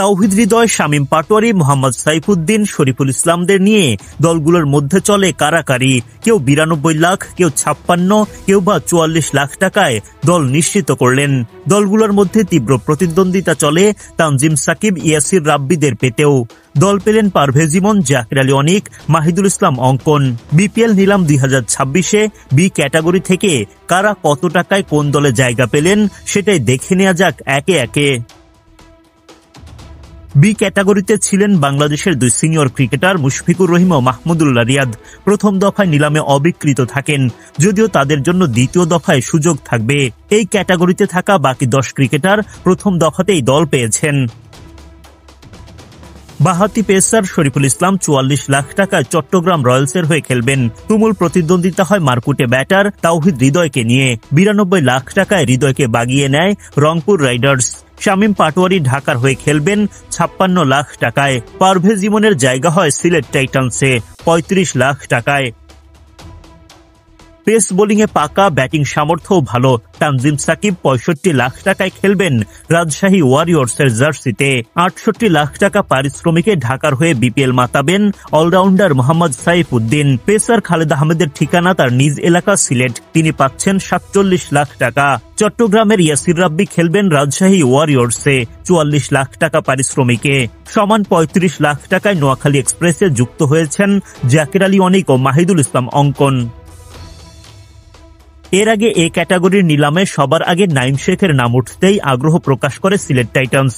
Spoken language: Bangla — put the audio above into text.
তাওহিদ হৃদয়, শামীম পাটোয়ারি, মোহাম্মদ সাইফুদ্দিন, শরীফুল ইসলামদের নিয়ে দলগুলোর মধ্যে চলে কারাকারি। কেউ 92 লাখ, কেউ 56, কেউ বা 44 লাখ টাকায় দল নিশ্চিত করলেন। দলগুলোর মধ্যে তীব্র প্রতিদ্বন্দ্বিতা চলে তানজিম সাকিব, ইয়াসির রাব্বিদের পেতেও। দল পেলেন পারভেজ ইমন, জাকির আলী অনিক, মাহিদুল ইসলাম অঙ্কন। বিপিএল নিলাম 2026-এ বি ক্যাটাগরি থেকে কারা কত টাকায় কোন দলে জায়গা পেলেন সেটাই দেখে নেওয়া যাক একে একে। বি ক্যাটাগরিতে ছিলেন বাংলাদেশের 2 সিনিয়র ক্রিকেটার মুশফিকুর রহিম ও মাহমুদুল্লাহ রিয়াদ। প্রথম দফায় নিলামে অবিকৃত থাকেন, যদিও তাদের জন্য দ্বিতীয় দফায় সুযোগ থাকবে। এই ক্যাটাগরিতে থাকা বাকি 10 ক্রিকেটার প্রথম দফাতেই দল পেয়েছেন। বাঁহাতি পেসার শরীফুল ইসলাম 44 লাখ টাকায় চট্টগ্রাম রয়্যালসের হয়ে খেলবেন। তুমুল প্রতিদ্বন্দ্বিতা হয় মারকুটে ব্যাটার তাওহিদ হৃদয়কে নিয়ে। 92 লাখ টাকায় হৃদয়কে বাগিয়ে নেয় রংপুর রাইডার্স। শামীম পাটোয়ারি ঢাকার হয়ে খেলবেন 56 লাখ টাকায়। পারভেজ ইমনের জায়গা হয় সিলেট টাইটান্সে 35 লাখ টাকায়। পেস বোলিংয়ে পাকা, ব্যাটিং সামর্থ্যও ভালো। তানজিম সাকিব 65 লাখ টাকায় খেলবেন রাজশাহী ওয়ারিয়র্সের জার্সিতে। 68 লাখ টাকা পারিশ্রমিকে ঢাকার হয়ে বিপিএল মাতাবেন অলরাউন্ডার মোহাম্মদ সাইফুদ্দিন। পেসার খালেদ আহমেদের ঠিকানা তার নিজ এলাকা সিলেট, তিনি পাচ্ছেন 47 লাখ টাকা। চট্টগ্রামের ইয়াসির রাব্বি খেলবেন রাজশাহী ওয়ারিয়র্সে 44 লাখ টাকা পারিশ্রমিকে। সমান 35 লাখ টাকায় নোয়াখালী এক্সপ্রেসে যুক্ত হয়েছেন জাকির আলী অনিক ও মাহিদুল ইসলাম অঙ্কন। এর আগে এ ক্যাটাগরির নিলামে সবার আগে নাইম শেখের নাম উঠতেই আগ্রহ প্রকাশ করে সিলেট টাইটান্স।